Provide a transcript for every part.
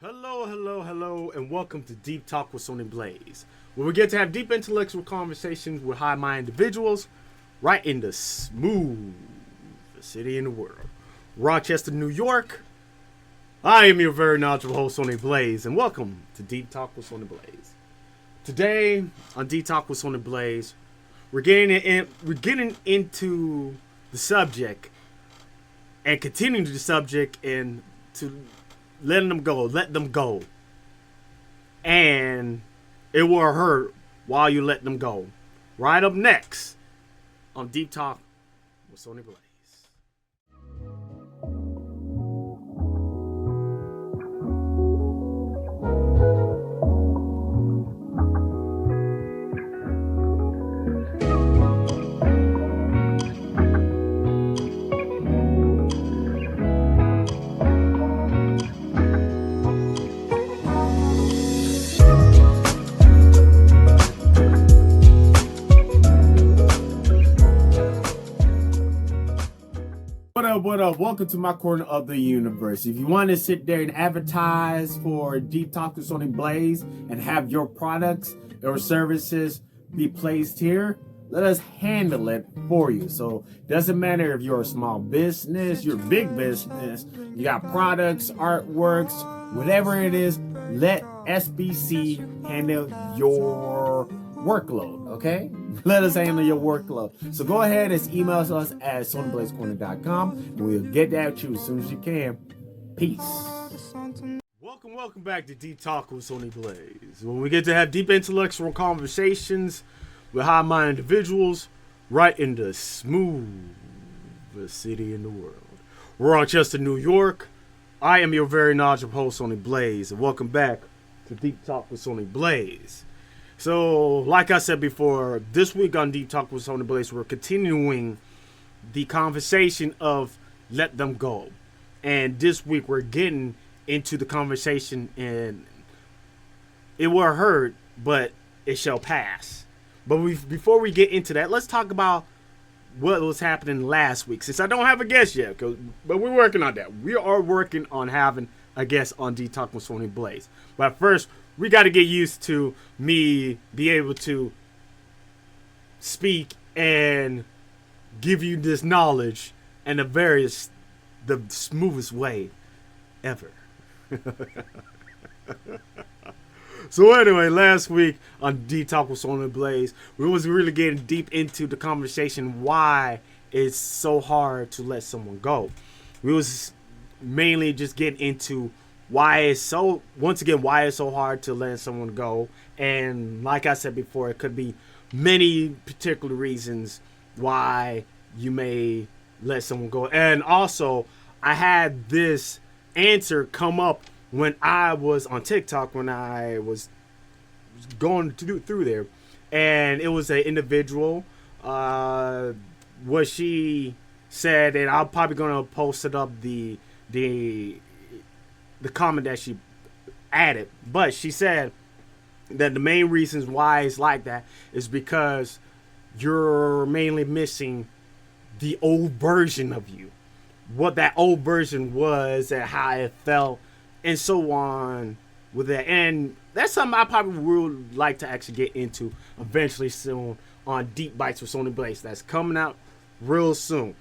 Hello, and welcome to Deep Talk with Sony Blaze, where we get to have deep intellectual conversations with high-minded individuals right in the smooth city in the world, Rochester, New York. I am your very knowledgeable host, Sony Blaze, and welcome to Deep Talk with Sony Blaze. Today on Deep Talk with Sony Blaze, we're getting into the subject and continuing the subject and to let them go. And it will hurt while you let them go. Right up next on Deep Talk with Sony Blaze. What up? Welcome to my corner of the universe. If you want to sit there and advertise for Deep Talk with Sony Blaze and have your products or services be placed here, let us handle it for you. So doesn't matter if you're a small business, you're a big business, you got products, artworks, whatever it is, let SBC handle your workload, okay? Let us handle your workload. So go ahead and email us at sonyblazecorner.com and we'll get that to you as soon as you can. Peace. Welcome back to Deep Talk with Sony Blaze, when we get to have deep intellectual conversations with high-minded individuals right in the smoothest city in the world, Rochester, New York. I am your very knowledgeable host, Sony Blaze, and welcome back to Deep Talk with Sony Blaze. So, like I said before, this week on Deep Talk with Sony Blaze, we're continuing the conversation of let them go. And this week, we're getting into the conversation, and it will hurt, but it shall pass. But before we get into that, let's talk about what was happening last week. Since I don't have a guest yet, but we're working on that. We are working on having a guest on Deep Talk with Sony Blaze. But first, we got to get used to me be able to speak and give you this knowledge in the smoothest way ever. So anyway, last week on Deep Talk with Sony Blaze, we was really getting deep into the conversation why it's so hard to let someone go. We was mainly just getting into why it's so hard to let someone go. And like I said before, it could be many particular reasons why you may let someone go. And also, I had this answer come up when I was on TikTok, when I was going through there. And it was an individual, what she said, and I'm probably going to post it up, the comment that she added, but she said that the main reasons why it's like that is because you're mainly missing the old version of you, what that old version was and how it felt and so on with that. And that's something I probably would like to actually get into eventually soon on Deep Bites with Sony Blaze. That's coming out real soon.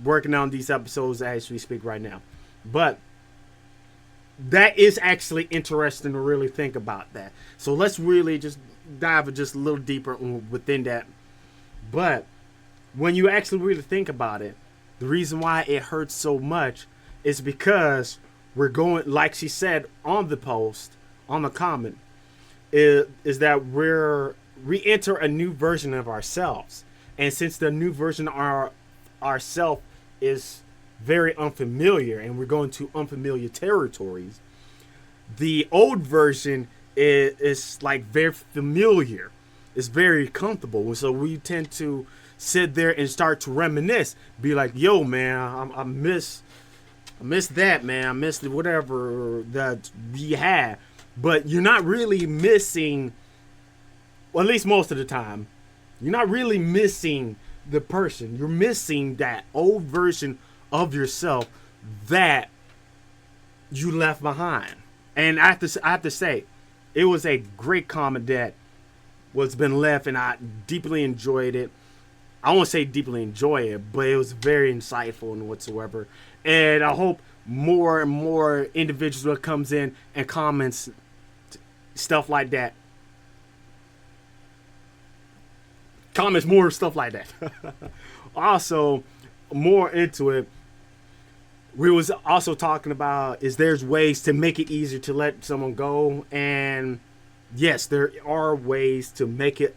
Working on these episodes as we speak right now, but that is actually interesting to really think about that. So let's really just dive just a little deeper within that. But when you actually really think about it, the reason why it hurts so much is because we're going, like she said on the post, on the comment, is that we enter a new version of ourselves. And since the new version of ourself is very unfamiliar and we're going to unfamiliar territories, the old version is like very familiar. It's very comfortable. And so we tend to sit there and start to reminisce, be like, yo, man, I miss that, man. I miss whatever that we had. But you're not really missing, well, at least most of the time, you're not really missing the person. You're missing that old version of yourself that you left behind. And I have to say, it was a great comment that was been left, and I deeply enjoyed it. I won't say deeply enjoy it, but it was very insightful and whatsoever. And I hope more and more individuals that comes in and comments stuff like that. Comments more stuff like that. Also, more into it, we was also talking about is there's ways to make it easier to let someone go, and yes, there are ways to make it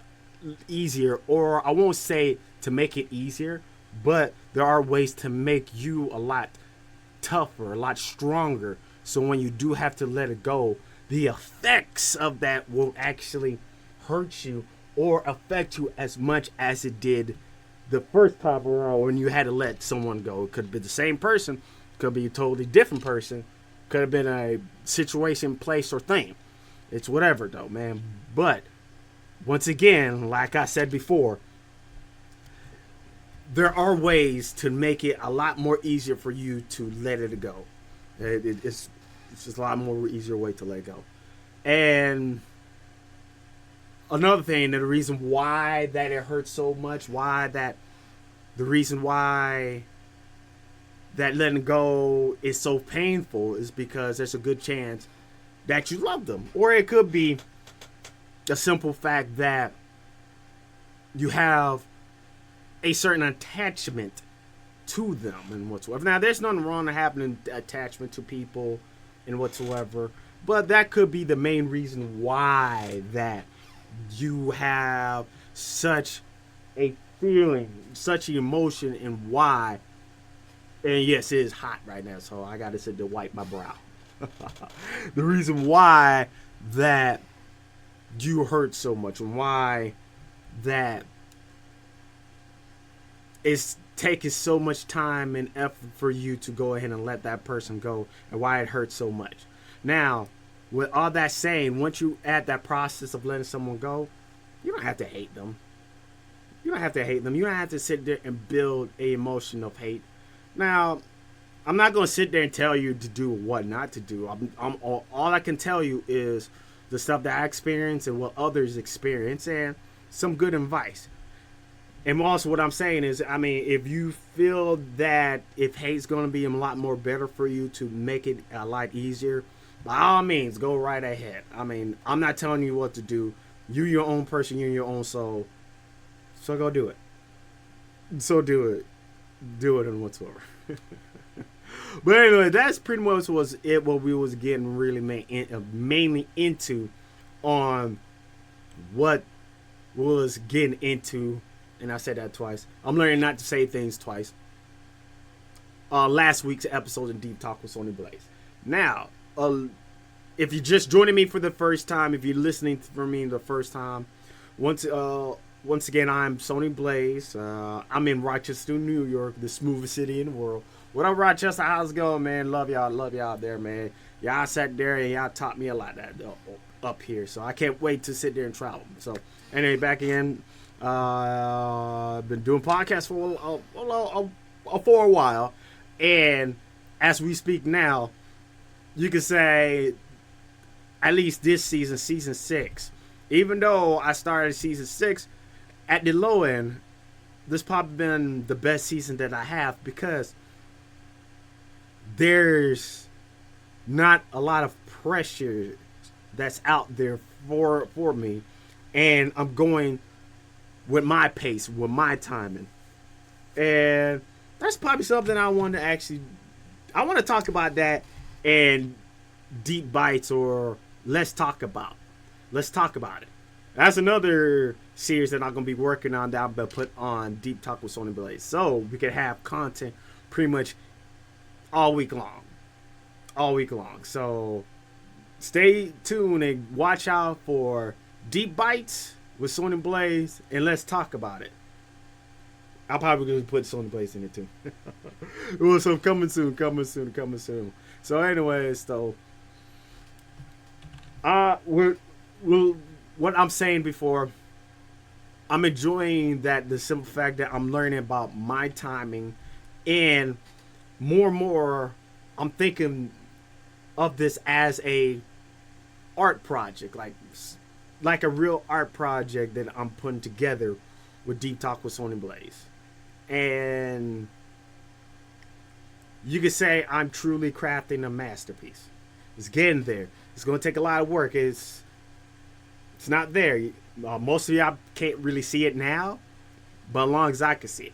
easier, or I won't say to make it easier, but there are ways to make you a lot tougher, a lot stronger, so when you do have to let it go, the effects of that won't actually hurt you or affect you as much as it did the first time around when you had to let someone go. It could be the same person, could be a totally different person, could have been a situation, place, or thing. It's whatever though, man. But once again, like I said before, there are ways to make it a lot more easier for you to let it go. It's just a lot more easier way to let go. And another thing, the reason why that it hurts so much, the reason why that letting go is so painful is because there's a good chance that you love them. Or it could be the simple fact that you have a certain attachment to them and whatsoever. Now, there's nothing wrong to having an attachment to people and whatsoever, but that could be the main reason why that you have such a feeling, such an emotion, and why. And yes, it is hot right now, so I gotta sit there to wipe my brow. The reason why that you hurt so much and why that it's taking so much time and effort for you to go ahead and let that person go, and why it hurts so much. Now, with all that saying, once you add that process of letting someone go, you don't have to hate them. You don't have to hate them. You don't have to sit there and build an emotion of hate. Now, I'm not going to sit there and tell you to do what not to do. All I can tell you is the stuff that I experience and what others experience, and some good advice. And also what I'm saying is, I mean, if you feel that if hate's going to be a lot more better for you to make it a lot easier, by all means, go right ahead. I mean, I'm not telling you what to do. You your own person, you your own soul. So go do it. So do it. Do it and whatsoever. But anyway, that's pretty much was it. What we was getting really mainly into on what was getting into, and I said that twice. I'm learning not to say things twice. Last week's episode of Deep Talk with Sony Blaze. Now, if you're just joining me for the first time, if you're listening for me the first time, once again, I'm Sony Blaze. I'm in Rochester, New York, the smoothest city in the world. What up, Rochester? How's it going, man? Love y'all out there, man. Y'all sat there and y'all taught me a lot that up here, so I can't wait to sit there and travel. So, anyway, back again. Been doing podcasts for a while, and as we speak now, you can say at least this season 6, even though I started season 6 at the low end, this probably been the best season that I have, because there's not a lot of pressure that's out there for me, and I'm going with my pace, with my timing. And that's probably something I want to talk about that in Deep Bites, or Let's Talk About it. That's another series that I'm going to be working on, that I'm going to put on Deep Talk with Sony Blaze, so we can have content pretty much all week long. So stay tuned and watch out for Deep Bites with Sony Blaze, and Let's Talk About It. I'm probably going to put Sony Blaze in it too. Well, so coming soon. So anyways, though, what I'm saying before, I'm enjoying the simple fact that I'm learning about my timing, and more, I'm thinking of this as a art project, like a real art project that I'm putting together with Deep Talk with Sony Blaze. And you could say I'm truly crafting a masterpiece. It's getting there. It's going to take a lot of work. It's not there. Most of y'all can't really see it now, but as long as I can see it.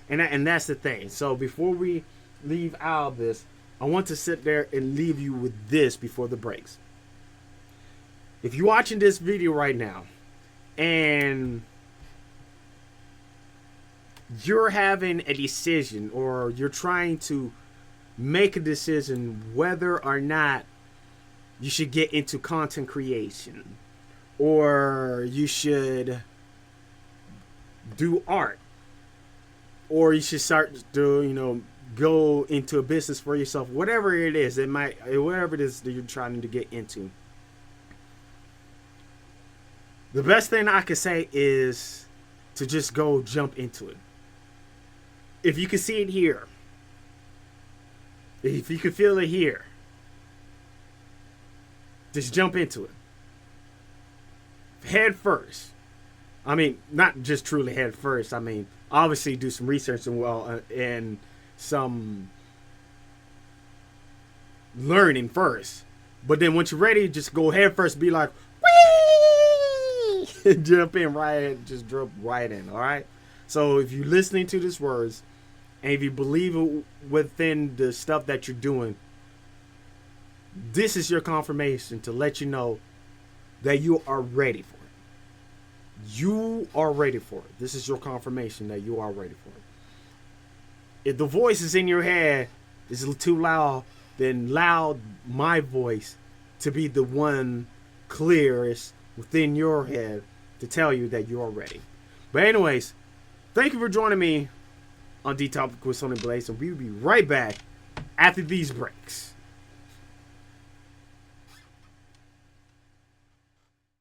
And that's the thing. So before we leave out of this, I want to sit there and leave you with this before the breaks. If you're watching this video right now and you're having a decision, or you're trying to make a decision whether or not you should get into content creation, or you should do art, or you should start to go into a business for yourself, whatever it is, whatever it is that you're trying to get into, the best thing I can say is to just go jump into it. If you can see it here, if you can feel it here, just jump into it. Head first. I mean, not just truly head first. I mean, obviously do some research and some learning first. But then once you're ready, just go head first. Be like, whee! Jump in right, just jump right in. All right. So if you're listening to these words, and if you believe within the stuff that you're doing, this is your confirmation to let you know that you are ready for it. You are ready for it. This is your confirmation that you are ready for it. If the voice is in your head is too loud, then allow my voice to be the one clearest within your head to tell you that you are ready. But anyways, thank you for joining me on Deep Talk with Sony Blaze, and we'll be right back after these breaks.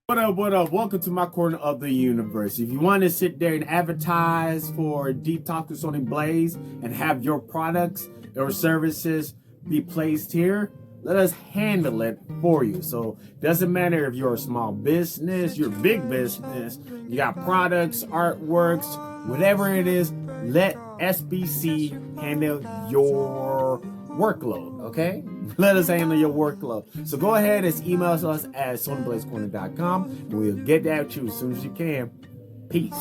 What up, what up? Welcome to my corner of the universe. If you want to sit there and advertise for Deep Talk with Sony Blaze and have your products or services be placed here, let us handle it for you. So doesn't matter if you're a small business, you're a big business, you got products, artworks, whatever it is, let SBC handle your workload, okay? Let us handle your workload. So go ahead and email us at sonyblazecorner.com, and we'll get that to you as soon as you can. Peace.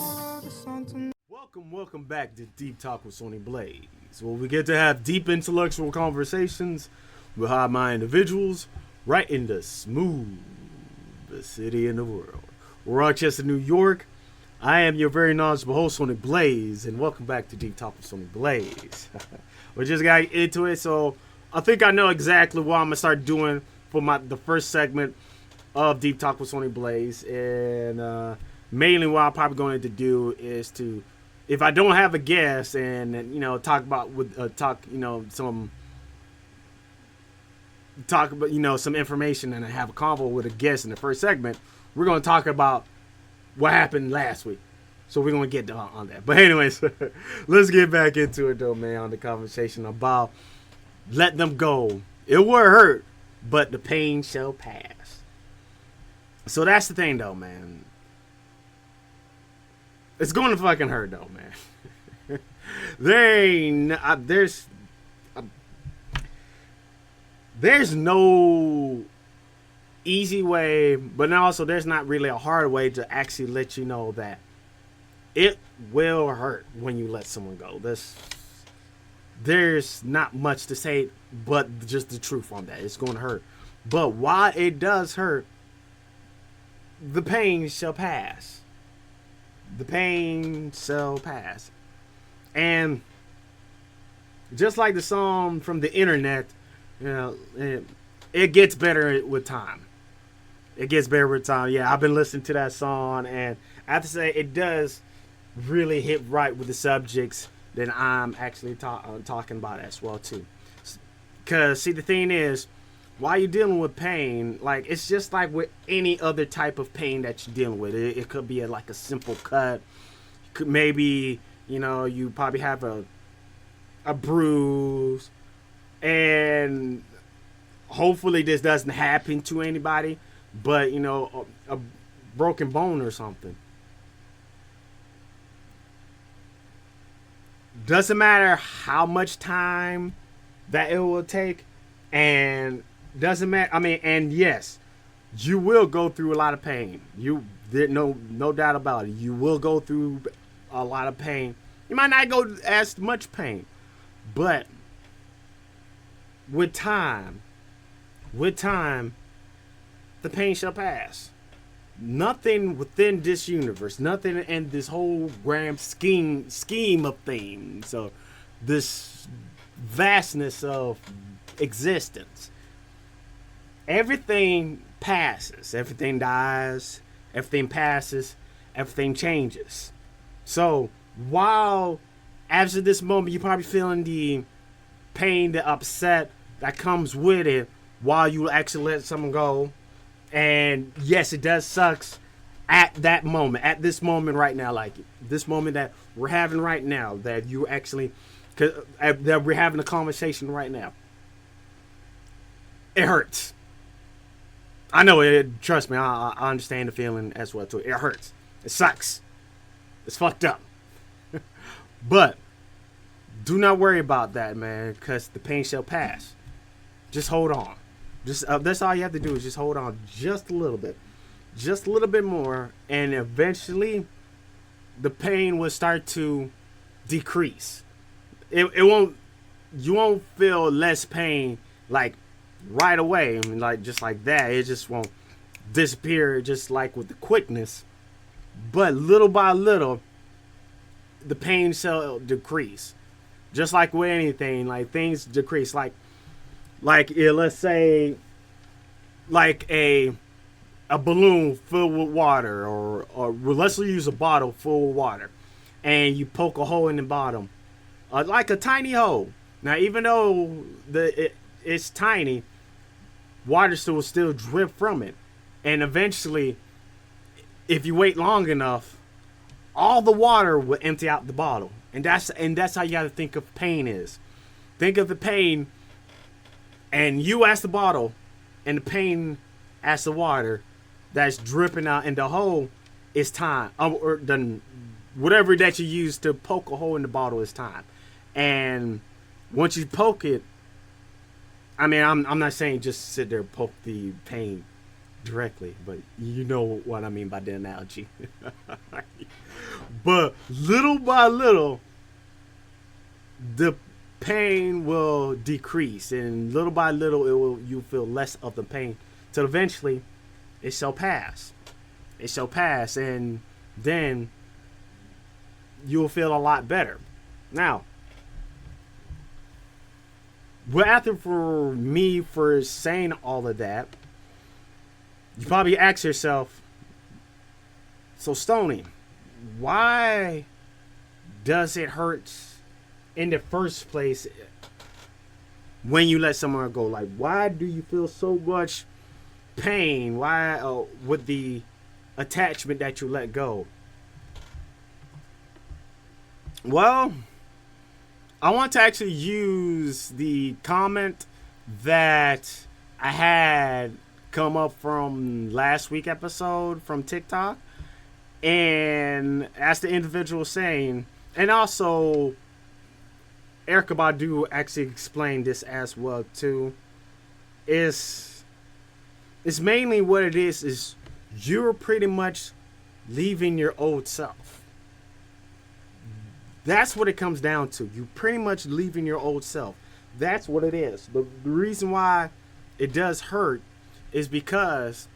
Welcome back to Deep Talk with Sony Blaze, where we get to have deep intellectual conversations with high-minded individuals right in the smoothest city in the world, Rochester, New York. I am your very knowledgeable host, Sony Blaze, and welcome back to Deep Talk with Sony Blaze. We just got into it, so I think I know exactly what I'm going to start doing for the first segment of Deep Talk with Sony Blaze. And mainly what I'm probably going to do is to, if I don't have a guest and talk about some information, and I have a convo with a guest in the first segment, we're going to talk about what happened last week. So we're going to get on that. But anyways, let's get back into it though, man, on the conversation about let them go. It will hurt, but the pain shall pass. So that's the thing though, man. It's going to fucking hurt though, man. There's no easy way, but also there's not really a hard way to actually let you know that it will hurt when you let someone go. There's not much to say but just the truth on that. It's going to hurt. But while it does hurt, the pain shall pass. The pain shall pass. And just like the song from the internet, it gets better with time. It gets better with time. Yeah, I've been listening to that song, and I have to say it does really hit right with the subjects that I'm actually talking about as well too. Because see, the thing is, while you're dealing with pain, like it's just like with any other type of pain that you're dealing with. It could be like a simple cut. Maybe you probably have a bruise, and hopefully this doesn't happen to anybody, but you know, a broken bone or something. Doesn't matter how much time that it will take, and doesn't matter. I mean, and yes, you will go through a lot of pain. You did no doubt about it. You will go through a lot of pain. You might not go as much pain, but with time, with time, the pain shall pass. Nothing within this universe, nothing in this whole grand scheme of things, so this vastness of existence, everything passes, everything dies, everything passes, everything changes. So while after this moment you're probably feeling the pain, the upset that comes with it, while you actually let someone go, and yes, it does sucks at that moment, at this moment right now, like this moment that we're having right now, that you actually, that we're having a conversation right now. It hurts. I know it. Trust me, I understand the feeling as well too. It hurts. It sucks. It's fucked up. But do not worry about that, man, because the pain shall pass. Just hold on. Just that's all you have to do is just hold on just a little bit more, and eventually the pain will start to decrease. It won't. You won't feel less pain like right away. I mean, like just like that. It just won't disappear just like with the quickness. But little by little, the pain shall decrease. Just like with anything, like things decrease. Let's say like a balloon filled with water, or let's use a bottle full of water, and you poke a hole in the bottom, like a tiny hole. Now, even though it's tiny, water will still drip from it, and eventually, if you wait long enough, all the water will empty out the bottle, and that's how you got to think of pain is. Think of the pain. And you as the bottle, and the pain as the water that's dripping out in the hole is time. Or the whatever that you use to poke a hole in the bottle is time. And once you poke it, I mean, I'm not saying just sit there and poke the pain directly, but you know what I mean by the analogy. But little by little, the pain will decrease, and little by little you feel less of the pain, till eventually it shall pass. It shall pass, and then you'll feel a lot better. Now, what after for me for saying all of that, you probably ask yourself, so Stoney, why does it hurt in the first place when you let someone go? Like, why do you feel so much pain? Why with the attachment that you let go? Well, I want to actually use the comment that I had come up from last week episode from TikTok, and as the individual saying, and also Erykah Badu actually explained this as well too. It's mainly what it is you're pretty much leaving your old self. That's what it comes down to. You pretty much leaving your old self. That's what it is. The reason why it does hurt is because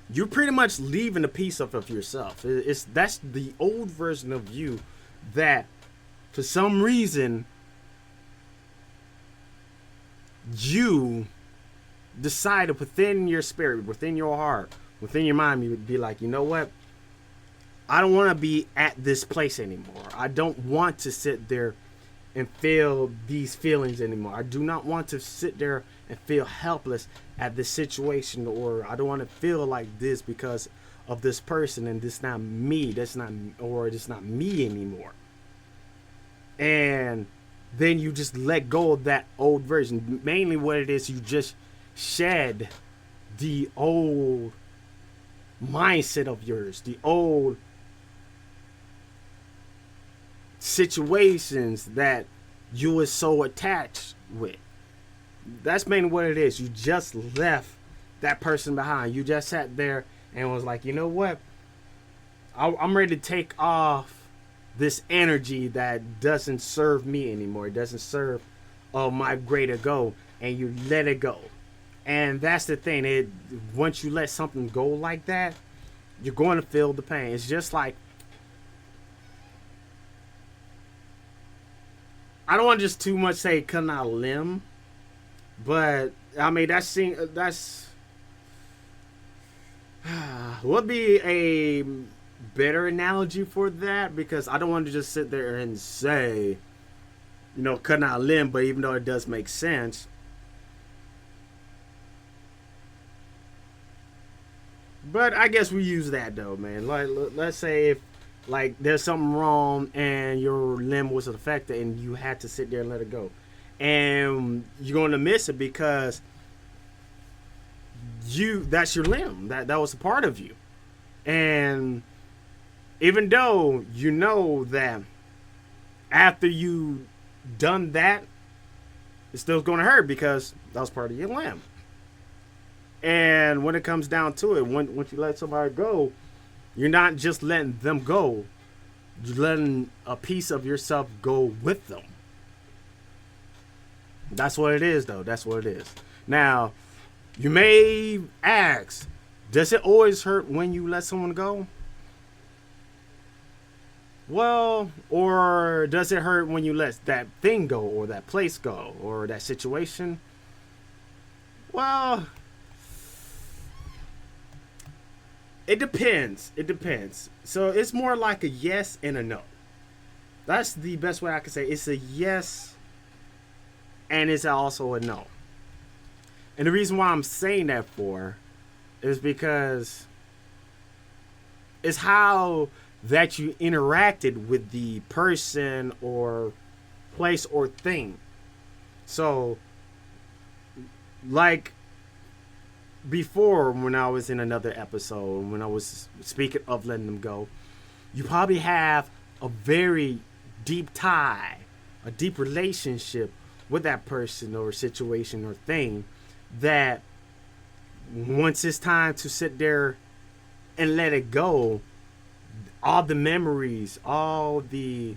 you're pretty much leaving a piece of yourself. That's the old version of you that, for some reason, you decided within your spirit, within your heart, within your mind, you would be like, you know what? I don't want to be at this place anymore. I don't want to sit there and feel these feelings anymore. I do not want to sit there and feel helpless at this situation, or I don't want to feel like this because of this person, and this not me. That's not, or it's not me anymore. And then you just let go of that old version. Mainly what it is, you just shed the old mindset of yours, the old situations that you were so attached with. That's mainly what it is. You just left that person behind. You just sat there and was like, you know what? I'm ready to take off this energy that doesn't serve me anymore. It doesn't serve my greater goal, and you let it go. And that's the thing. Once you let something go like that, you're going to feel the pain. It's just like, I don't want to just too much say cutting out a limb, but I mean that's would be a better analogy for that, because I don't want to just sit there and say, cutting out a limb, but even though it does make sense, but I guess we use that though, man. Like, let's say if like there's something wrong and your limb was affected and you had to sit there and let it go, and you're going to miss it because that's your limb, that was a part of you. And even though you know that after you done that, it's still going to hurt because that was part of your limb. And when it comes down to it, once you let somebody go, you're not just letting them go, you're letting a piece of yourself go with them. That's what it is, though. That's what it is. Now, you may ask, does it always hurt when you let someone go? Well, or does it hurt when you let that thing go, or that place go, or that situation? Well, it depends. It depends. So it's more like a yes and a no. That's the best way I can say it. It's a yes and it's also a no. And the reason why I'm saying that for is because it's how that you interacted with the person or place or thing. So, like before, when I was in another episode, when I was speaking of letting them go, you probably have a very deep tie, a deep relationship with that person or situation or thing, that once it's time to sit there and let it go, all the memories, all the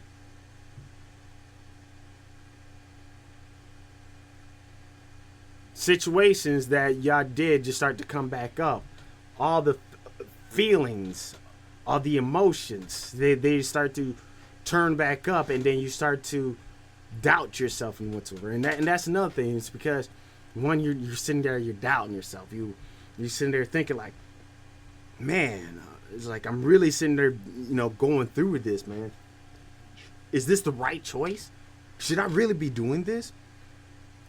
situations that y'all did just start to come back up. All the feelings, all the emotions, they start to turn back up, and then you start to doubt yourself and whatsoever. And that's another thing. It's because when you're sitting there, you're doubting yourself. You're sitting there thinking like, man, it's like I'm really sitting there, going through with this, man. Is this the right choice? Should I really be doing this?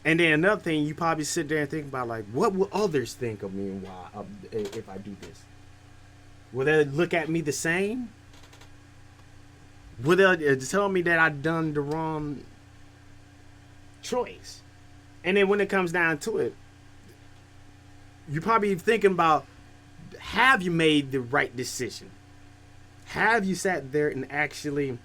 And then another thing, you probably sit there and think about like, what will others think of me and why if I do this? Will they look at me the same? Will they tell me that I've done the wrong choice? And then when it comes down to it, you're probably thinking about, have you made the right decision? Have you sat there and actually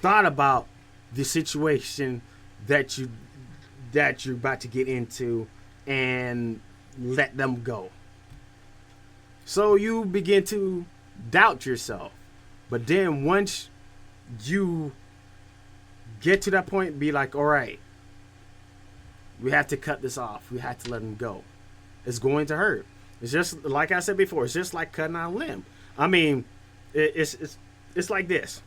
thought about the situation that you're about to get into and let them go? So you begin to doubt yourself. But then once you get to that point, be like, all right, we have to cut this off. We have to let them go. It's going to hurt. It's just like I said before. It's just like cutting out a limb. I mean, it's like this.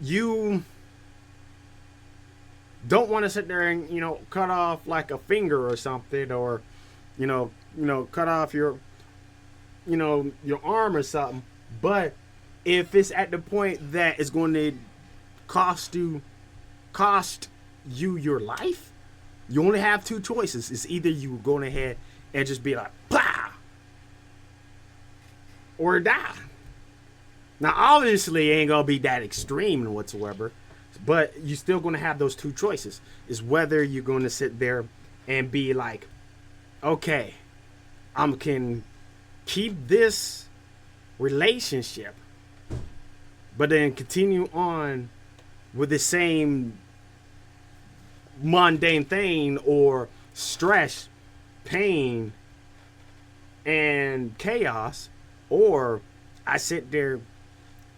You don't want to sit there and cut off like a finger or something, or cut off your your arm or something. But if it's at the point that it's going to cost you your life, you only have two choices. It's either you going ahead and just be like, bah, or die. Now, obviously, it ain't going to be that extreme and whatsoever. But you're still going to have those two choices. Is whether you're going to sit there and be like, okay, I can keep this relationship, but then continue on with the same mundane thing, or stress, pain, and chaos, or I sit there,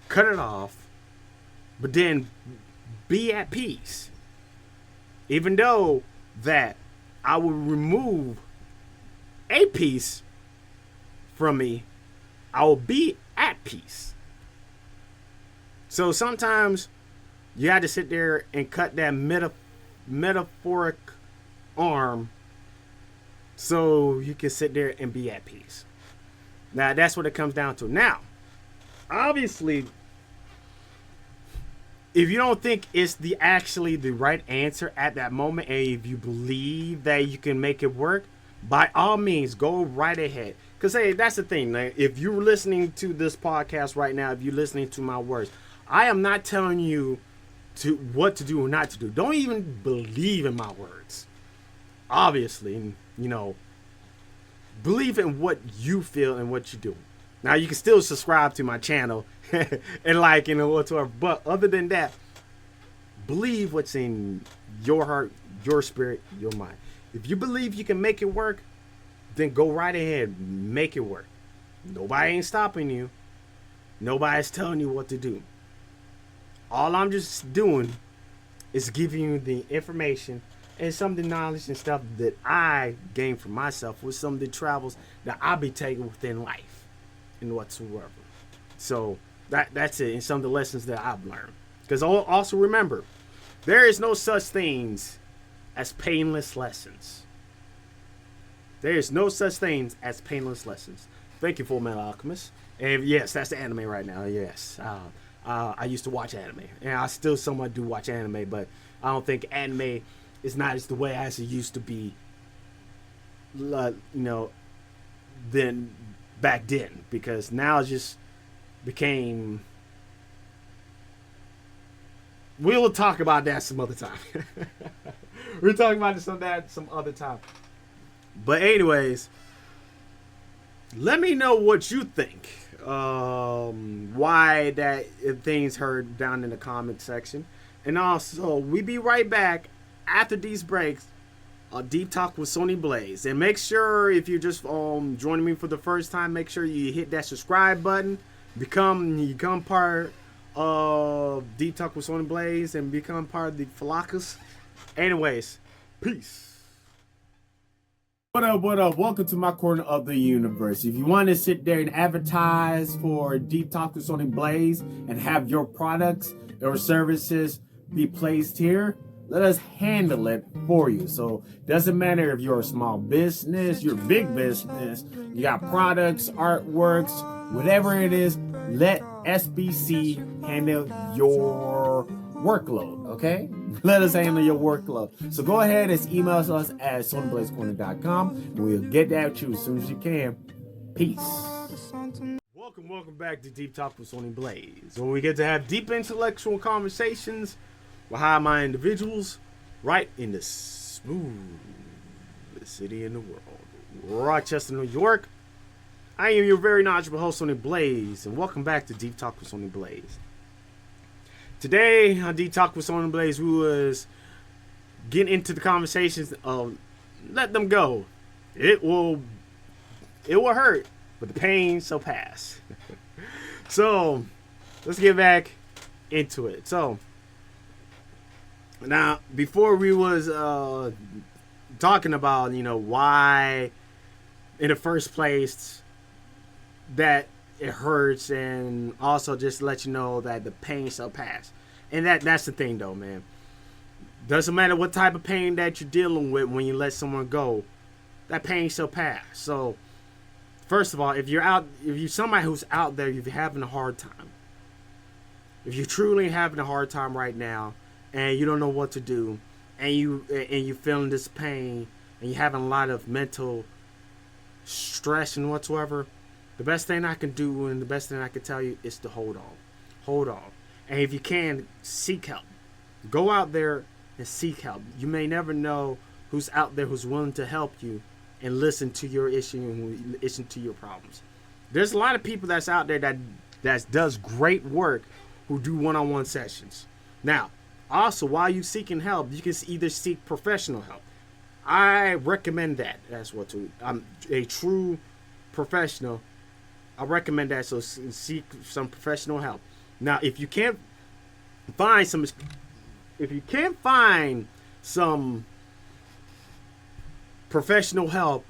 cut it off, but then be at peace. Even though that I will remove a piece from me, I will be at peace. So sometimes you have to sit there and cut that metaphoric arm so you can sit there and be at peace. Now, that's what it comes down to. Now, obviously, if you don't think it's actually the right answer at that moment, and if you believe that you can make it work, by all means, go right ahead. Because, hey, that's the thing. Like, if you're listening to this podcast right now, if you're listening to my words, I am not telling you what to do or not to do. Don't even believe in my words. Obviously, believe in what you feel and what you do. Now, you can still subscribe to my channel and like, whatsoever. But other than that, believe what's in your heart, your spirit, your mind. If you believe you can make it work, then go right ahead, make it work. Nobody ain't stopping you. Nobody's telling you what to do. All I'm just doing is giving you the information and some of the knowledge and stuff that I gained for myself with some of the travels that I'll be taking within life and whatsoever. So that's it, and some of the lessons that I've learned. Because also remember, there is no such things as painless lessons. There is no such things as painless lessons. Thank you, Full Metal Alchemist. And yes, that's the anime right now. Yes. I used to watch anime, and I still somewhat do watch anime, but I don't think anime is not as the way as it used to be, than back then, because now it just became. We will talk about that some other time. We're talking about some other time. But anyways, let me know what you think. Why that things heard down in the comment section. And also, we be right back after these breaks. Deep Talk with Sony Blaze. And make sure, if you're just joining me for the first time, make sure you hit that subscribe button. Become part of Deep Talk with Sony Blaze and become part of the Falakas. Anyways, peace. What up? Welcome to my corner of the universe. If you want to sit there and advertise for Deep Talk with Sony Blaze and have your products or services be placed here, let us handle it for you. So doesn't matter if you're a small business, you're a big business, you got products, artworks, whatever it is, let SBC handle your workload, okay? Let us handle your workload. So go ahead and email us at sonyblazecorner.com and we'll get that to you as soon as you can. Peace. Welcome back to Deep Talk with Sony Blaze, where we get to have deep intellectual conversations with high-minded individuals right in the smoothest city in the world, Rochester, New York. I am your very knowledgeable host, Sony Blaze, and welcome back to Deep Talk with Sony Blaze. Today on Deep Talk with Sony Blaze, we was getting into the conversations of let them go. It will hurt, but the pain shall pass. So let's get back into it. So now, before we was talking about why in the first place that it hurts, and also just let you know that the pain shall pass. And that's the thing though, man. Doesn't matter what type of pain that you're dealing with when you let someone go, that pain shall pass. So first of all, if you're somebody who's out there, if you're having a hard time, if you're truly having a hard time right now and you don't know what to do, and you're feeling this pain and you're having a lot of mental stress and whatsoever, the best thing I can do and the best thing I can tell you is to hold on. And if you can, seek help. Go out there and seek help. You may never know who's out there who's willing to help you and listen to your issue and listen to your problems. There's a lot of people that's out there that does great work who do one-on-one sessions. Now, also while you seeking help, you can either seek professional help. I recommend that. That's what to. I'm a true professional. I recommend that. So seek some professional help. Now, if you can't find some professional help,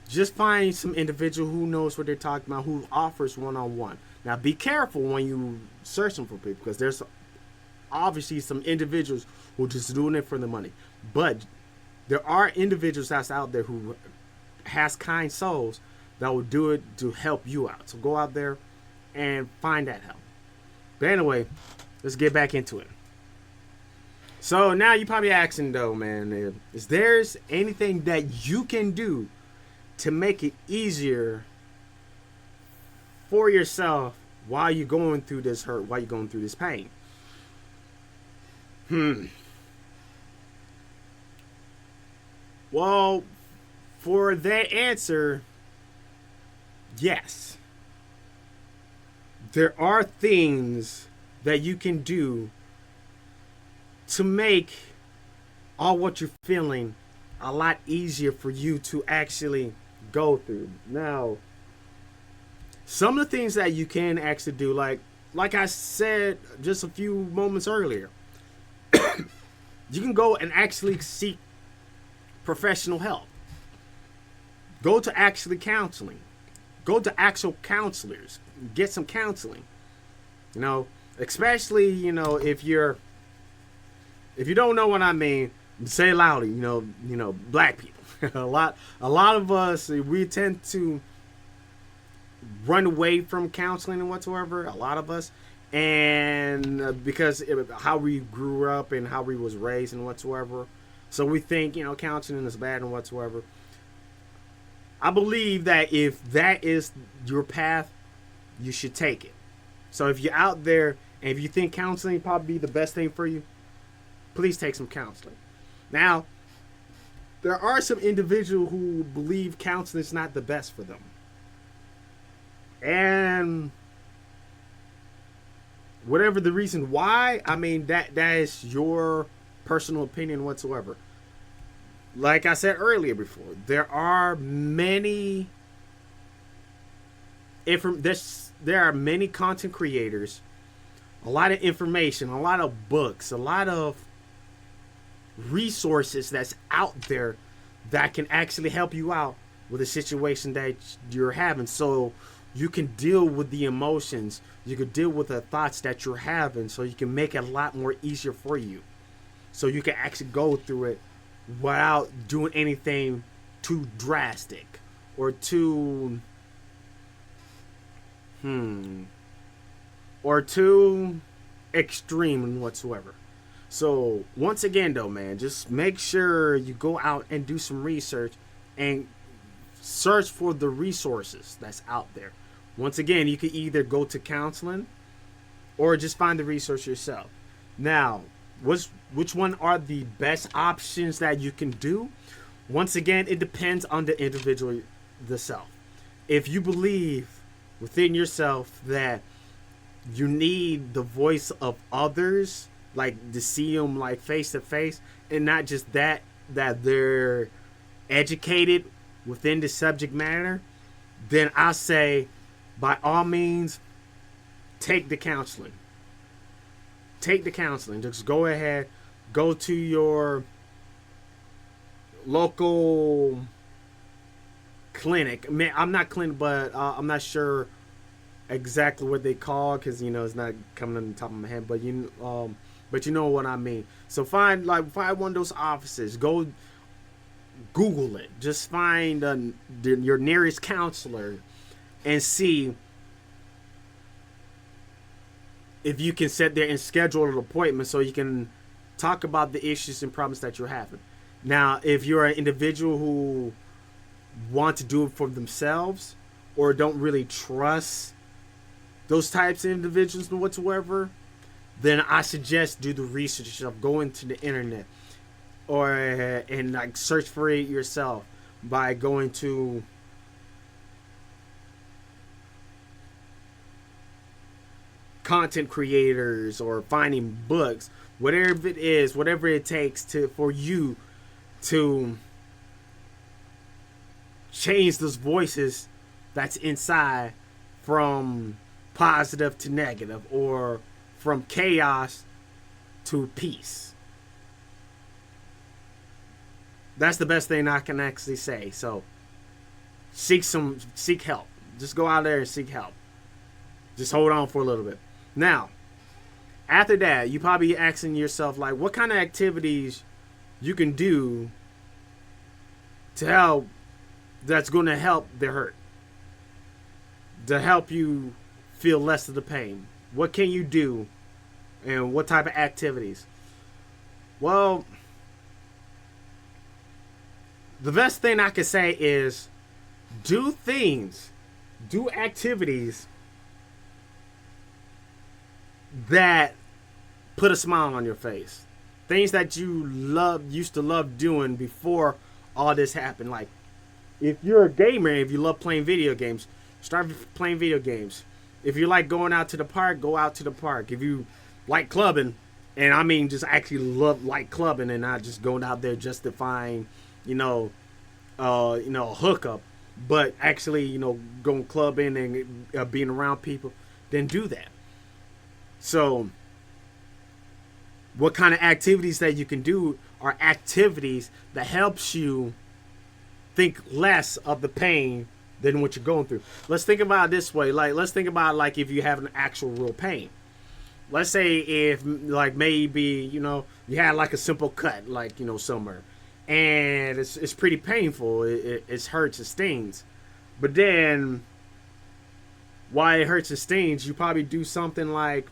just find some individual who knows what they're talking about, who offers one-on-one. Now, be careful when you searching for people, because there's obviously some individuals who are just doing it for the money. But there are individuals that's out there who has kind souls that will do it to help you out. So go out there and find that help. But anyway, let's get back into it. So now you're probably asking though, man, is there anything that you can do to make it easier for yourself while you're going through this hurt, while you're going through this pain? Well, for that answer, yes. There are things that you can do to make all what you're feeling a lot easier for you to actually go through. Now, some of the things that you can actually do, like I said just a few moments earlier, you can go and actually seek professional help. Go to actually counseling. Go to actual counselors. Get some counseling. You know, especially, if you don't know what I mean, say it loudly, black people. a lot of us, we tend to run away from counseling and whatsoever, a lot of us. And because how we grew up and how we was raised and whatsoever. So we think, counseling is bad and whatsoever. I believe that if that is your path, you should take it. So if you're out there and if you think counseling probably be the best thing for you, please take some counseling. Now, there are some individuals who believe counseling is not the best for them. And whatever the reason why, I mean, that is your personal opinion whatsoever. Like I said earlier before, there are many content creators, a lot of information, a lot of books, a lot of resources that's out there that can actually help you out with a situation that you're having, so you can deal with the emotions, you can deal with the thoughts that you're having, so you can make it a lot more easier for you, so you can actually go through it without doing anything too drastic or too extreme and whatsoever. So once again though, man, just make sure you go out and do some research and search for the resources that's out there. Once again, you can either go to counseling or just find the resource yourself. Now, which one are the best options that you can do? Once again, it depends on the individual, the self. If you believe within yourself that you need the voice of others, like to see them like face to face, and not just that they're educated within the subject matter, then I say by all means take the counseling. Take the counseling. Just go ahead, go to your local clinic. Man, I'm not clinic, but I'm not sure exactly what they call, because it's not coming on the top of my head. But you know what I mean. So find one of those offices. Go Google it. Just find your nearest counselor and see if you can sit there and schedule an appointment so you can talk about the issues and problems that you're having. Now, if you're an individual who want to do it for themselves or don't really trust those types of individuals whatsoever, then I suggest do the research of going to the internet or and like search for it yourself by going to content creators or finding books, whatever it is, whatever it takes to for you to change those voices that's inside from positive to negative or from chaos to peace. That's the best thing I can actually say. So seek help. Just go out there and seek help. Just hold on for a little bit. Now, after that, you probably asking yourself, like, what kind of activities you can do to help, that's going to help the hurt, to help you feel less of the pain. What can you do, and what type of activities? Well, the best thing I can say is do activities that put a smile on your face. Things that you used to love doing before all this happened. Like, if you're a gamer, if you love playing video games, start playing video games. If you like going out to the park, go out to the park. If you like clubbing, and I mean just actually like clubbing and not just going out there just to find, a hookup, but actually, going clubbing and being around people, then do that. So, what kind of activities that you can do are activities that helps you think less of the pain than what you're going through. Let's think about it this way. Let's think about if you have an actual real pain. Let's say if maybe, you had a simple cut, somewhere. And it's pretty painful. It hurts, it stings. But then, while it hurts and stings, you probably do something like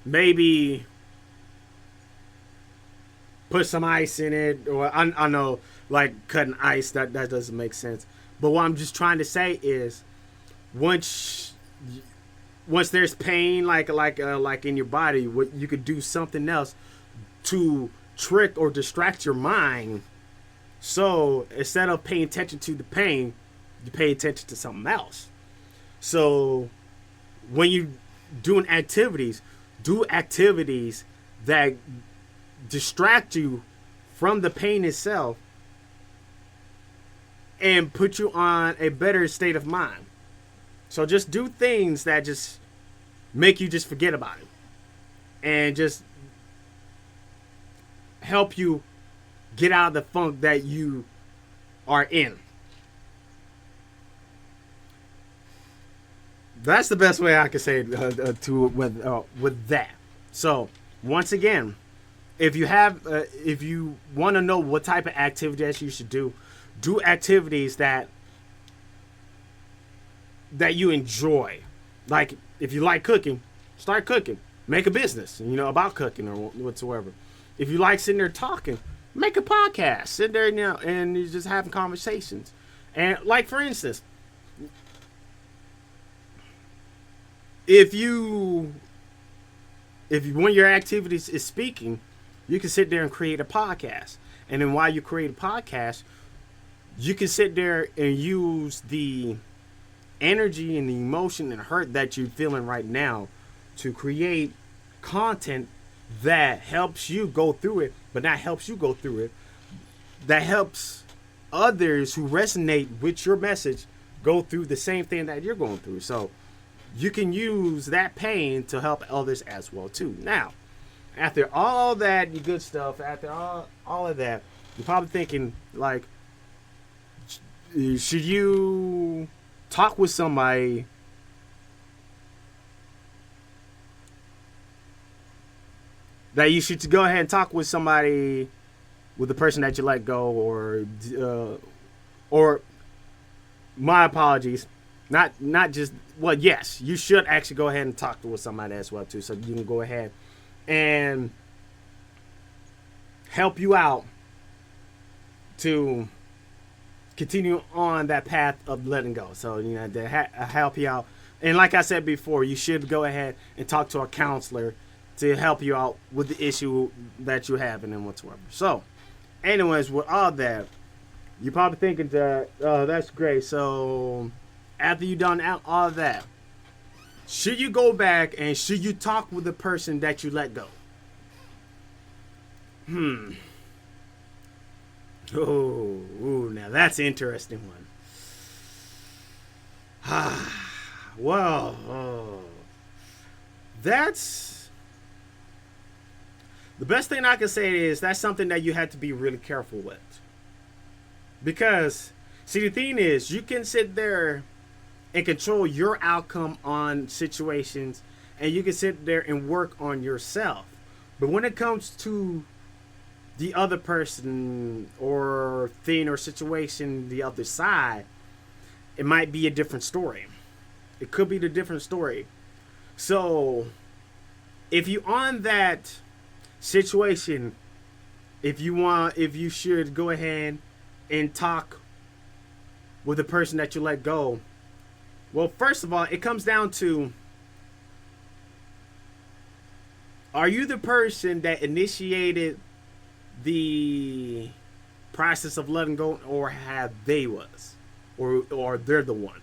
maybe put some ice in it, or I know, cutting ice, that doesn't make sense. But what I'm just trying to say is, once there's pain, like in your body, what you could do something else to trick or distract your mind. So instead of paying attention to the pain, you pay attention to something else. So when you doing activities, do activities that distract you from the pain itself and put you on a better state of mind. So just do things that just make you just forget about it and just help you get out of the funk that you are in. That's the best way I can say with that. So once again, if you want to know what type of activities you should do activities that you enjoy. Like, if you like cooking, start cooking. Make a business, about cooking or whatsoever. If you like sitting there talking, make a podcast. Sit there and you're just having conversations. And for instance, if one of your activities is speaking, you can sit there and create a podcast. And then while you create a podcast, you can sit there and use the energy and the emotion and hurt that you're feeling right now to create content that helps you go through it, but not helps you go through it, that helps others who resonate with your message go through the same thing that you're going through. So you can use that pain to help others as well too. Now, after all that good stuff, after all of that, you're probably thinking, should you talk with somebody that you should go ahead and talk with somebody, with the person that you let go, or my apologies, not just, well, yes, you should actually go ahead and talk with somebody as well too, so you can go ahead and help you out to continue on that path of letting go. So to help you out And like I said before, you should go ahead and talk to a counselor to help you out with the issue that you're having and whatsoever. So, anyways, with all that, you're probably thinking that, oh, that's great. So, after you done all that, should you go back and should you talk with the person that you let go? Oh, now that's an interesting one. Well, that's the best thing I can say is that's something that you have to be really careful with. Because, see, the thing is, you can sit there and control your outcome on situations, and you can sit there and work on yourself. But when it comes to the other person or thing or situation, the other side, it might be a different story. It could be the different story. So, if you on that situation, if you should go ahead and talk with the person that you let go. Well, first of all, it comes down to, are you the person that initiated the process of letting go, or have they was, or they're the one?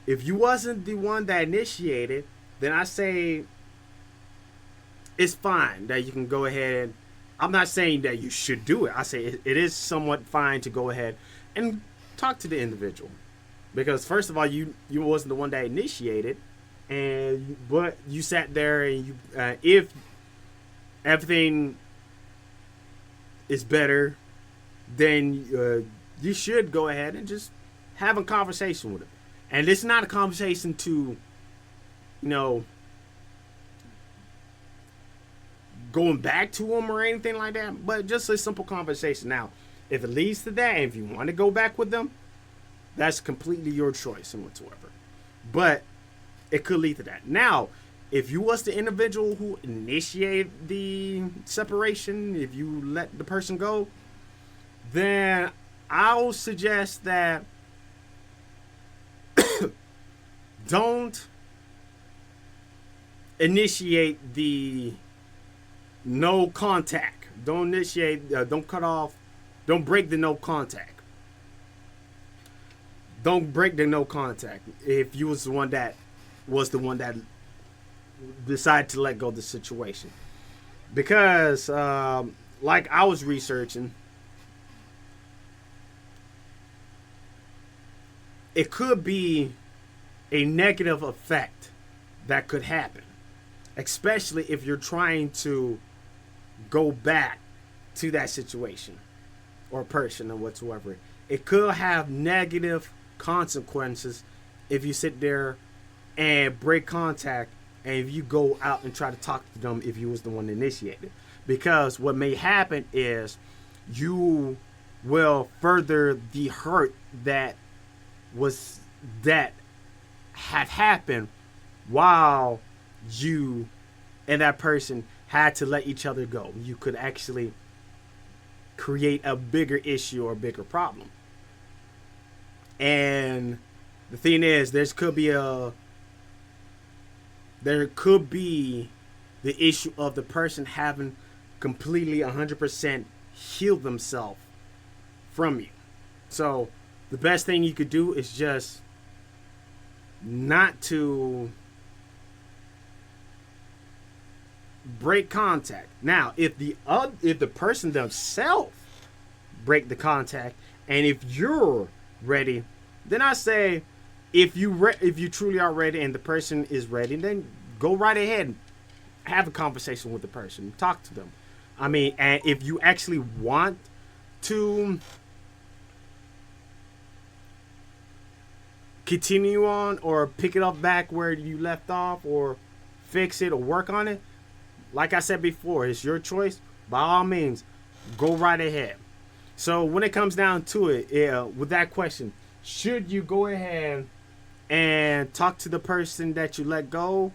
If you wasn't the one that initiated, then I say it's fine that you can go ahead. I'm not saying that you should do it. I say it is somewhat fine to go ahead and talk to the individual, because first of all, you wasn't the one that initiated, but you sat there and you if everything is better, then you should go ahead and just have a conversation with it. And it's not a conversation to, going back to them or anything like that, but just a simple conversation. Now, if it leads to that, and if you want to go back with them, that's completely your choice and whatsoever. But it could lead to that. Now, if you was the individual who initiated the separation, if you let the person go, then I'll suggest that don't initiate the no contact. Don't initiate, don't cut off, don't break the no contact. Don't break the no contact if you was the one that decided to let go of the situation. Because, like I was researching, it could be a negative effect that could happen, especially if you're trying to go back to that situation or person or whatsoever. It could have negative consequences if you sit there and break contact, and if you go out and try to talk to them if you was the one that initiated. Because what may happen is you will further the hurt that had happened while you and that person had to let each other go. You could actually create a bigger issue or a bigger problem. And the thing is, there could be the issue of the person having completely 100% healed themselves from you. So the best thing you could do is just not to break contact. Now, if the person themselves break the contact, and if you're ready, then I say, if you truly are ready and the person is ready, then go right ahead and have a conversation with the person, talk to them. I mean, and if you actually want to continue on or pick it up back where you left off, or fix it or work on it, like I said before, it's your choice. By all means, go right ahead. So when it comes down to it, with that question, should you go ahead and talk to the person that you let go?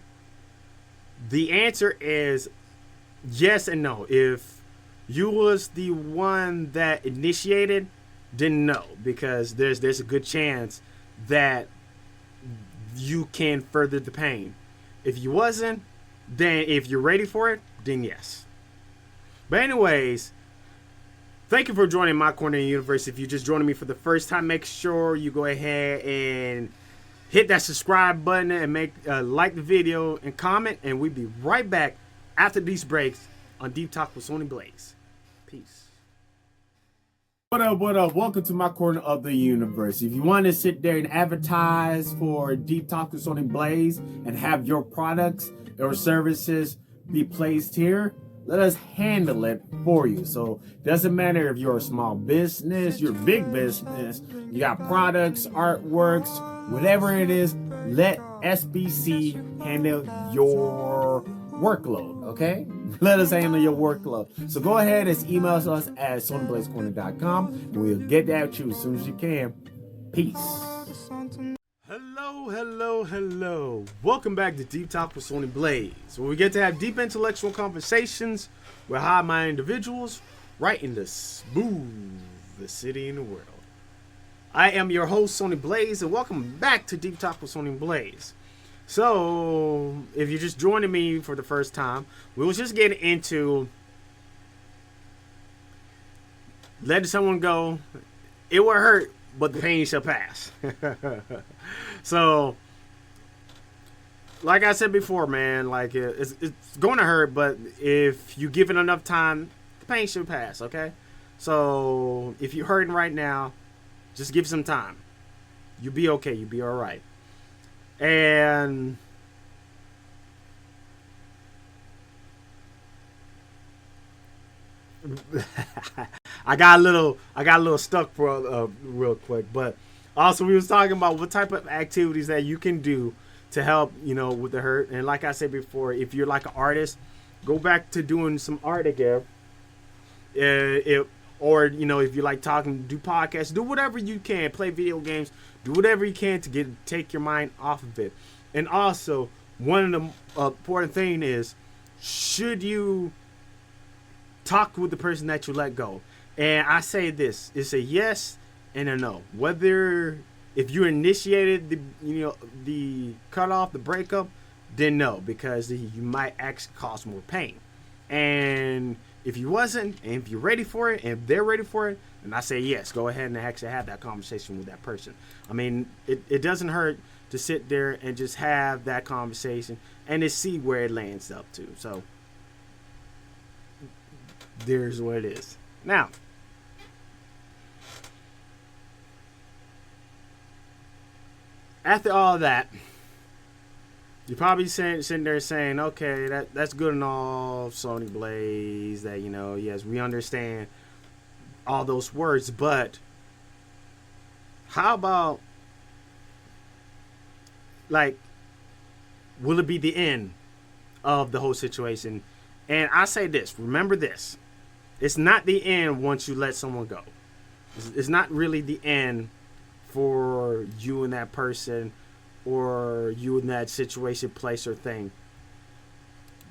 The answer is yes and no. If you was the one that initiated, then no, because there's a good chance that you can further the pain. If you wasn't, then if you're ready for it, then yes. But anyways, thank you for joining my corner of the universe. If you're just joining me for the first time, make sure you go ahead and hit that subscribe button and make like the video and comment. And we'll be right back after these breaks on Deep Talk with Sony Blaze. Peace. What up, what up? Welcome to my corner of the universe. If you want to sit there and advertise for Deep Talk with Sony Blaze and have your products or services be placed here, let us handle it for you. So doesn't matter if you're a small business, you're a big business, you got products, artworks, whatever it is, let SBC handle your workload, okay? Let us handle your workload. So go ahead and email us at sonyblazecorner.com and we'll get that to you as soon as you can. Peace. Hello, hello, hello. Welcome back to Deep Talk with Sony Blaze, where we get to have deep intellectual conversations with high-minded individuals right in the smoothest city in the world. I am your host, Sony Blaze, and welcome back to Deep Talk with Sony Blaze. So, if you're just joining me for the first time, we was just getting into letting someone go. It will hurt, but the pain shall pass. So, like I said before, man, like it's going to hurt, but if you give it enough time, the pain should pass, okay? So, if you're hurting right now, just give some time. You'll be okay. You'll be all right. And I got a little stuck for real quick, but also we was talking about what type of activities that you can do to help, with the hurt. And like I said before, if you're like an artist, go back to doing some art again. Or if you like talking, do podcasts, do whatever you can, play video games, do whatever you can to take your mind off of it. And also, one of the important thing is, should you talk with the person that you let go? And I say this: it's a yes and a no. Whether if you initiated the cutoff, the breakup, then no, because you might actually cause more pain. And if you wasn't, and if you're ready for it, and if they're ready for it, then I say yes, go ahead and actually have that conversation with that person. I mean, it doesn't hurt to sit there and just have that conversation and to see where it lands up to. So, there's what it is. Now, after all that, you're probably sitting there saying, okay, that's good and all, Sony Blaze, that, yes, we understand all those words, but how about, like, will it be the end of the whole situation? And I say this, remember this, it's not the end once you let someone go. It's not really the end for you and that person, or you in that situation, place, or thing.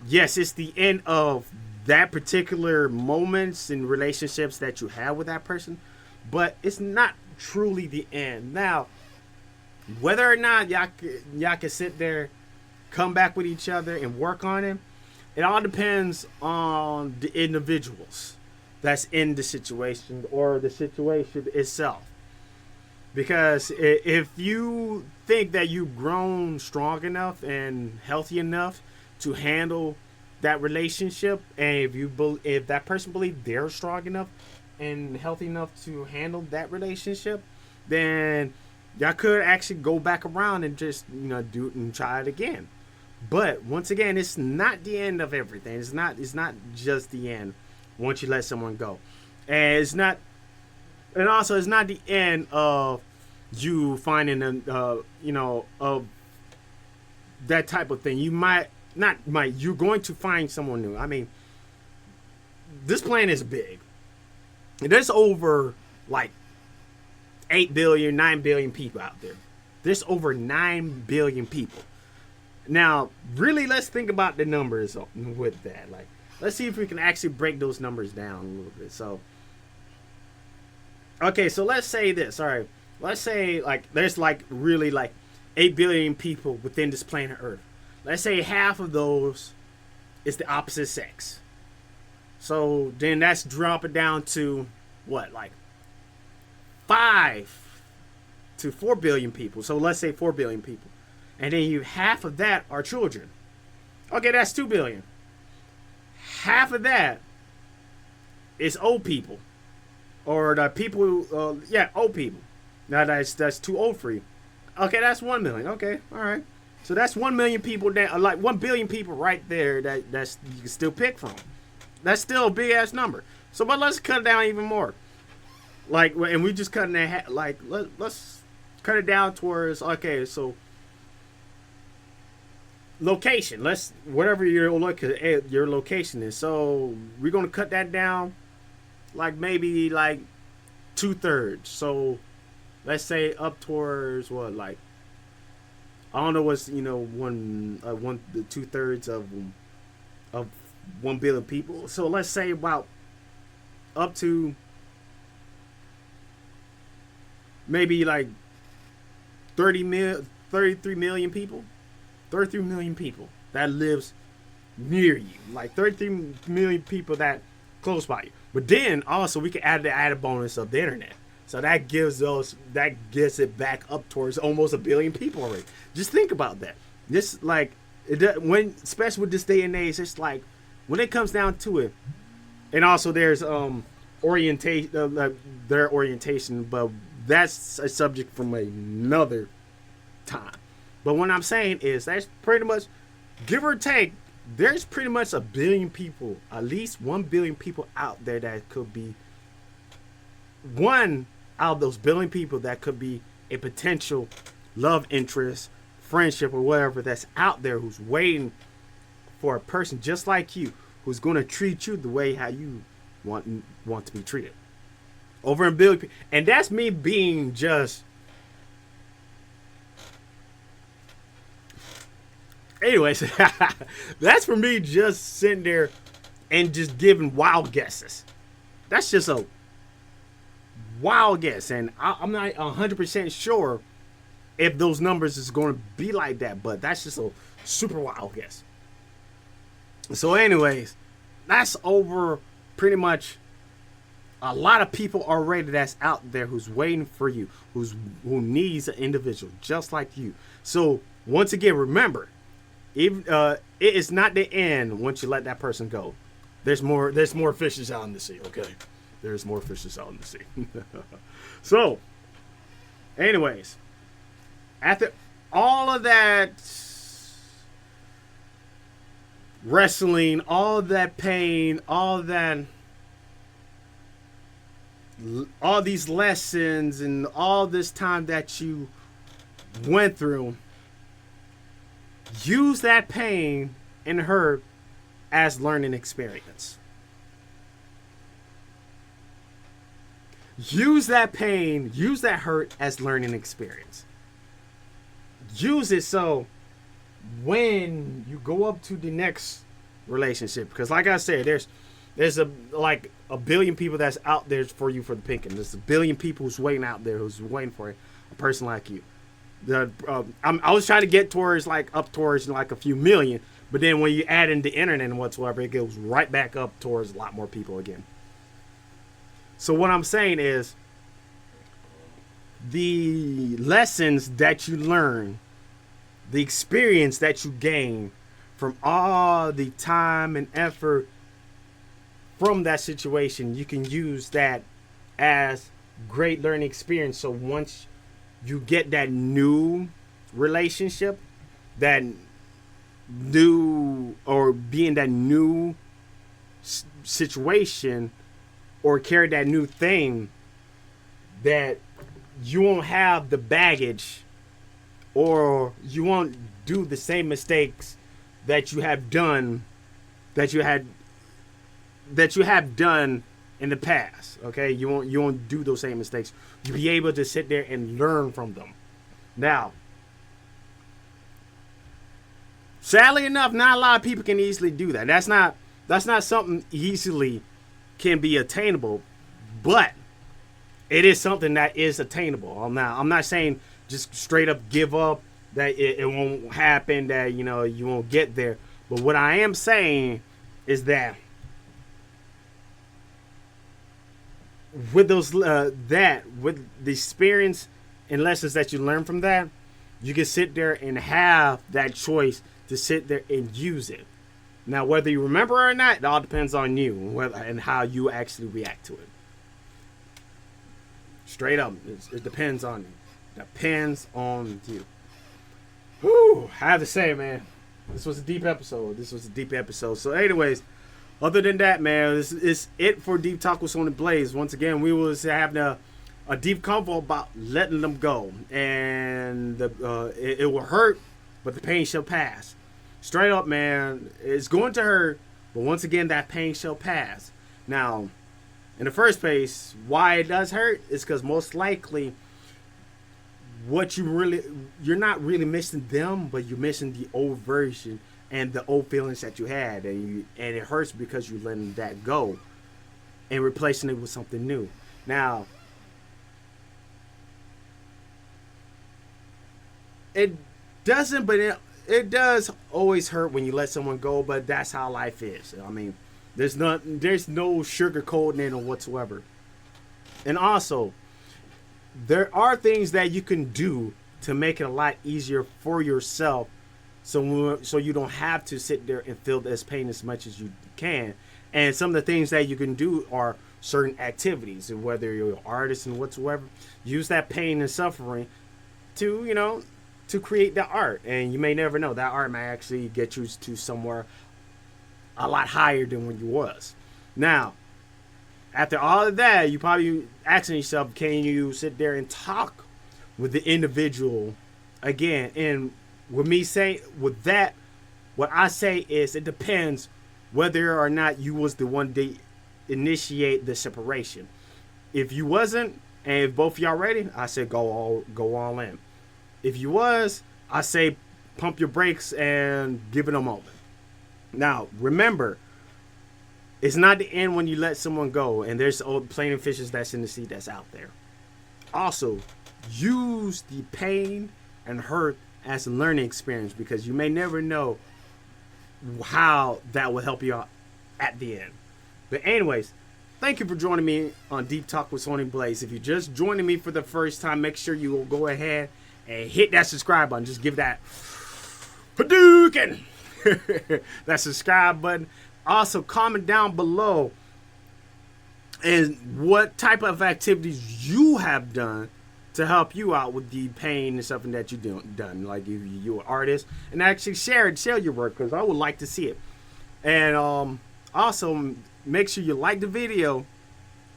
Yes, it's the end of that particular moments and relationships that you have with that person, but it's not truly the end. Now, whether or not y'all can sit there, come back with each other and work on it, it all depends on the individuals that's in the situation or the situation itself. Because if you think that you've grown strong enough and healthy enough to handle that relationship, and if that person believes they're strong enough and healthy enough to handle that relationship, then y'all could actually go back around and just do it and try it again. But once again, it's not the end of everything. It's not just the end once you let someone go, and it's not. And also, it's not the end of you finding of that type of thing. You're going to find someone new. I mean, this planet is big. There's over like 8 billion, 9 billion people out there. There's over 9 billion people. Now, really, let's think about the numbers with that. Like, let's see if we can actually break those numbers down a little bit. So, okay, so let's say this. All right, let's say like there's like really like 8 billion people within this planet Earth. Let's say half of those is the opposite sex. So then that's dropping down to what, like 5 to 4 billion people. So let's say 4 billion people. And then you half of that are children. Okay, that's 2 billion. Half of that is old people. Or the people, old people. Now that's too old for you. Okay, that's 1 million. Okay, all right. So that's 1 million people, like 1 billion people right there that's you can still pick from. That's still a big ass number. So, but let's cut it down even more. Like, and we just cutting that, like, let's cut it down towards, okay, so location. Let's, whatever your location is. So we're going to cut that down like maybe like 2/3. So let's say up towards what, like, I don't know what's, the 2/3 of 1 billion people. So let's say about up to maybe like 33 million people. 33 million people that lives near you. Like 33 million people that close by you. But then also we can add the added bonus of the internet. So that gets it back up towards almost 1 billion people already. Just think about that. Just like especially with this day and age, it's like when it comes down to it, and also there's orientation, their orientation, but that's a subject from another time. But what I'm saying is that's pretty much, give or take, there's pretty much 1 billion people, at least 1 billion people out there that could be one out of those billion people that could be a potential love interest, friendship, or whatever that's out there who's waiting for a person just like you, who's going to treat you the way how you want to be treated. Over 1 billion people. And that's me being just... Anyways, that's for me just sitting there and just giving wild guesses. That's just a wild guess. And I'm not 100% sure if those numbers is going to be like that. But that's just a super wild guess. So anyways, that's over pretty much a lot of people already that's out there who's waiting for you, who needs an individual just like you. So once again, remember, even it is not the end once you let that person go. There's more fishes out in the sea, okay? There's more fishes out in the sea. So, anyways, after all of that wrestling, all of that pain, all these lessons and all this time that you went through, use that pain and hurt as learning experience. Use that pain, use that hurt as learning experience. Use it so when you go up to the next relationship, because like I said, there's a 1 billion people that's out there for you for the picking. There's 1 billion people who's waiting out there who's waiting for a person like you. I was trying to get towards up towards a few million, but then when you add in the internet and whatsoever, it goes right back up towards a lot more people again. So what I'm saying is, the lessons that you learn, the experience that you gain from all the time and effort from that situation, you can use that as great learning experience. So once you get that new relationship, that new, or be in that new situation, or carry that new thing, that you won't have the baggage, or you won't do the same mistakes that you have done, that you have done in the past. Okay, you won't do those same mistakes. You'll be able to sit there and learn from them. Now, sadly enough, not a lot of people can easily do that. That's not something easily can be attainable, but it is something that is attainable. I'm not saying just straight up give up that it won't happen, that you won't get there. But what I am saying is that with those with the experience and lessons that you learn from that, you can sit there and have that choice to sit there and use it. Now, whether you remember or not, it all depends on you, and how you actually react to it. Straight up, it depends on you. Depends on you. Whew, I have to say, man, this was a deep episode. So, anyways, other than that, man, this is it for Deep Talk with Sony Blaze. Once again, we was having a deep convo about letting them go, and it will hurt, but the pain shall pass. Straight up, man, it's going to hurt, but once again, that pain shall pass. Now, in the first place, why it does hurt is because most likely you're not really missing them, but you're missing the old version and the old feelings that you had, and it hurts because you're letting that go and replacing it with something new. Now, it doesn't, but it does always hurt when you let someone go, but that's how life is. I mean, there's no sugarcoating it or whatsoever. And also, there are things that you can do to make it a lot easier for yourself, so you don't have to sit there and feel this pain as much as you can. And some of the things that you can do are certain activities, and whether you're an artist and whatsoever, use that pain and suffering to create the art. And you may never know, that art may actually get you to somewhere a lot higher than when you was. Now, after all of that, you probably asking yourself, can you sit there and talk with the individual again? And with me saying with that, what I say is it depends whether or not you was the one to initiate the separation. If you wasn't, and if both of y'all ready, I said go all in. If you was, I say pump your brakes and give it a moment. Now, remember, it's not the end when you let someone go, and there's plenty of fishes that's in the sea that's out there. Also, use the pain and hurt as a learning experience, because you may never know how that will help you out at the end. But anyways, thank you for joining me on Deep Talk with Sony Blaze. If you're just joining me for the first time, make sure you will go ahead and hit that subscribe button. Just give that Hadouken! that subscribe button. Also, comment down below and what type of activities you have done to help you out with the pain and something that you done. Like if you're an artist, and actually share your work, because I would like to see it. And also make sure you like the video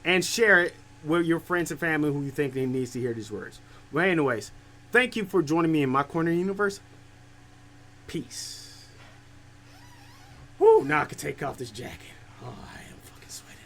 and share it with your friends and family who you think they needs to hear these words. Well, anyways, thank you for joining me in my corner of the universe. Peace. Woo, now I can take off this jacket. Oh, I am fucking sweating.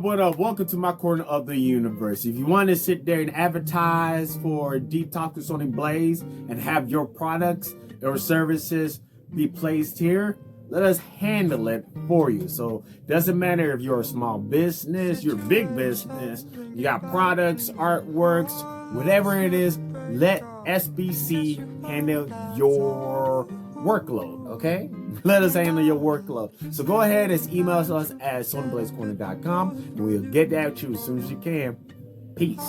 What up? Welcome to my corner of the universe. If you want to sit there and advertise for Deep Talk with Sony Blaze and have your products or services be placed here, let us handle it for you. So doesn't matter if you're a small business, you're a big business, you got products, artworks, whatever it is, let SBC handle your workload, okay? Let us handle your workload. So go ahead and email us at sonyblazecorner.com, and we'll get that to you as soon as you can. Peace.